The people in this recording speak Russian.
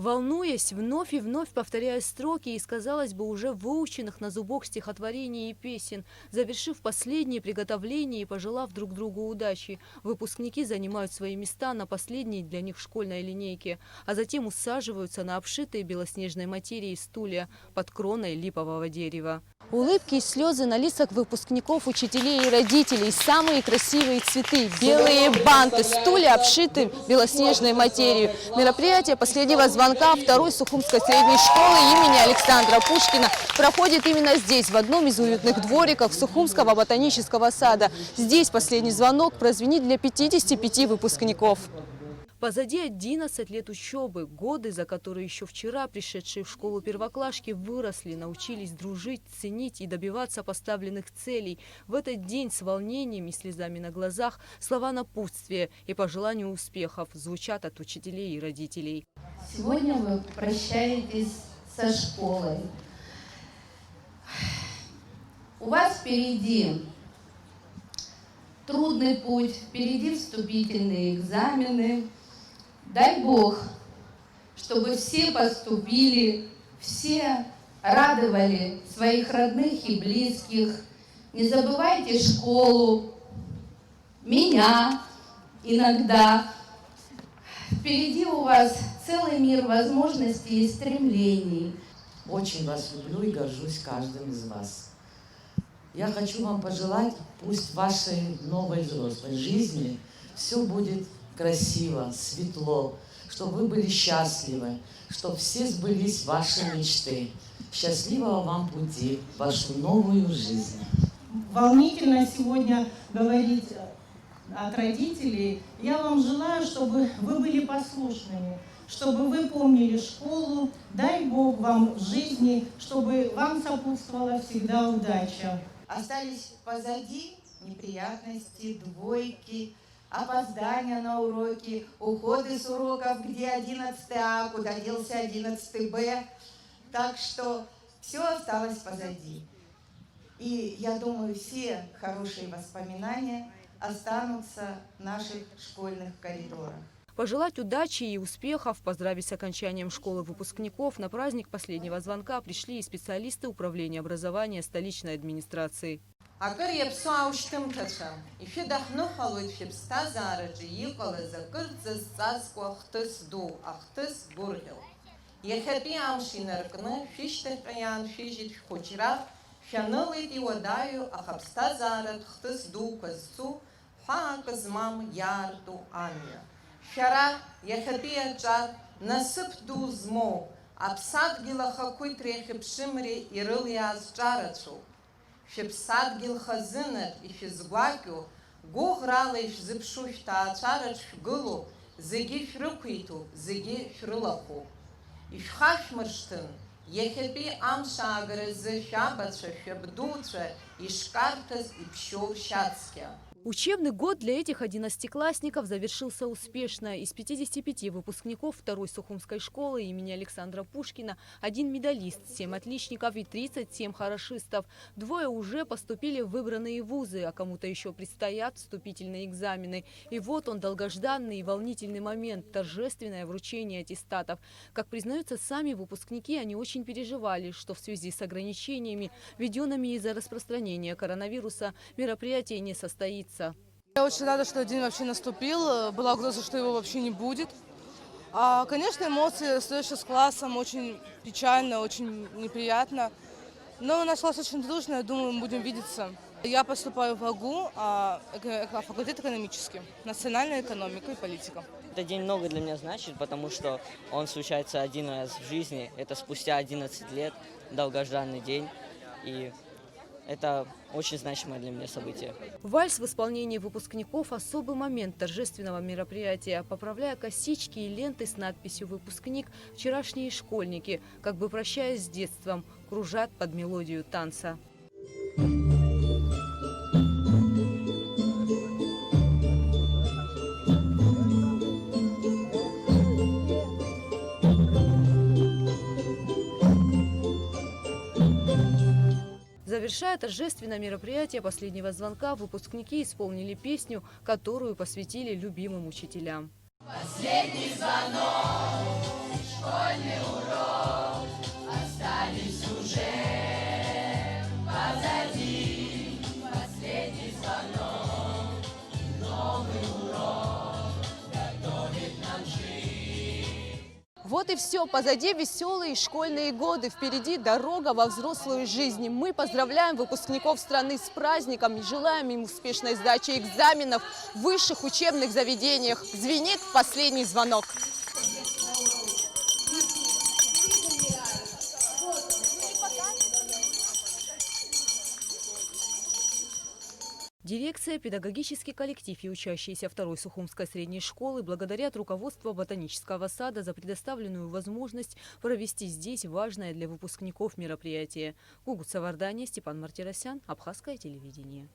Волнуясь, вновь и вновь повторяя строки из, казалось бы, уже выученных на зубок стихотворений и песен, завершив последние приготовления и пожелав друг другу удачи, выпускники занимают свои места на последней для них школьной линейке, а затем усаживаются на обшитые белоснежной материей стулья под кроной липового дерева. Улыбки и слезы на лицах выпускников, учителей и родителей, самые красивые цветы, белые банты, стулья обшиты белоснежной материей. Мероприятие последнего звонка второй Сухумской средней школы имени Александра Пушкина проходит именно здесь, в одном из уютных двориков Сухумского ботанического сада. Здесь последний звонок прозвенит для 55 выпускников. Позади 11 лет учебы, годы, за которые еще вчера пришедшие в школу первоклашки выросли, научились дружить, ценить и добиваться поставленных целей. В этот день с волнением и слезами на глазах слова напутствия и пожелания успехов звучат от учителей и родителей. Сегодня вы прощаетесь со школой. У вас впереди трудный путь, впереди вступительные экзамены. Дай Бог, чтобы все поступили, все радовали своих родных и близких. Не забывайте школу, меня иногда. Впереди у вас целый мир возможностей и стремлений. Очень вас люблю и горжусь каждым из вас. Я хочу вам пожелать, пусть в вашей новой взрослой жизни все будет красиво, светло, чтобы вы были счастливы, чтобы все сбылись ваши мечты. Счастливого вам пути в вашу новую жизнь. Волнительно сегодня говорить от родителей. Я вам желаю, чтобы вы были послушными, чтобы вы помнили школу. Дай Бог вам в жизни, чтобы вам сопутствовала всегда удача. Остались позади неприятности, двойки, опоздания на уроки, уходы с уроков, где 11 А, куда делся 11 Б. Так что все осталось позади. И я думаю, все хорошие воспоминания останутся в наших школьных коридорах. Пожелать удачи и успехов, поздравить с окончанием школы выпускников на праздник последнего звонка пришли и специалисты управления образования столичной администрации. Акыр иаԥсоу шьҭымҭацәа, ишәыдаҳныҳәалоит шәыԥсҭазаараҿы иҟалаз акыр ҵазҵазкуа ахҭыс ду, ахҭыс гәырӷьо. Иахьатәи амш инаркны шәышьҭахьҟа иааншәыжьит шәхәыҷра, шәанылеит иуадаҩу аха ԥсҭазааратә хҭыс дуқәа зцу, ҳәаак змам иаарту амҩа. Шәара иахьатәи аҿар насыԥ ду змоу, аԥсадгьыл ахақәиҭреи ахьыԥшымреи ирылиааз ҿарацәоуп. Шәыԥсадгьыл хазынак ишәызгәакьоу, гәыӷрала ишәзыԥшу шәҭаацәараҿ шәгылоу, зегьы шәрықәиҭуп, зегьы шәрылахәуп. Ишәхашәмыршҭын, иахьатәи амш аагаразы шәабацәа, шәабдуцәа ишкарҭаз иԥшьоу шьацкьа. Учебный год для этих 11-классников завершился успешно. Из 55 выпускников второй Сухумской школы имени Александра Пушкина 1 медалист, 7 отличников и 37 хорошистов. 2 уже поступили в выбранные вузы, а кому-то еще предстоят вступительные экзамены. И вот он, долгожданный и волнительный момент, торжественное вручение аттестатов. Как признаются сами выпускники, они очень переживали, что в связи с ограничениями, введенными из-за распространения коронавируса, мероприятие не состоится. Я очень рада, что день вообще наступил. Была угроза, что его вообще не будет. Конечно, эмоции встречи с классом очень печально, очень неприятно. Но нашлась очень дружно, я думаю, мы будем видеться. Я поступаю в АГУ, факультет экономический, национальная экономика и политика. Этот день много для меня значит, потому что он случается один раз в жизни. Это спустя 11 лет, долгожданный день. И это очень значимое для меня событие. Вальс в исполнении выпускников – особый момент торжественного мероприятия. Поправляя косички и ленты с надписью «Выпускник», вчерашние школьники, как бы прощаясь с детством, кружат под мелодию танца. Завершая торжественное мероприятие последнего звонка, выпускники исполнили песню, которую посвятили любимым учителям. Последний звонок, школьный Вот и все. Позади веселые школьные годы. Впереди дорога во взрослую жизнь. Мы поздравляем выпускников страны с праздником и желаем им успешной сдачи экзаменов в высших учебных заведениях. Звенит последний звонок. Дирекция, педагогический коллектив и учащиеся второй Сухумской средней школы благодарят руководство ботанического сада за предоставленную возможность провести здесь важное для выпускников мероприятие. Гугут Савардания, Степан Мартиросян, Абхазское телевидение.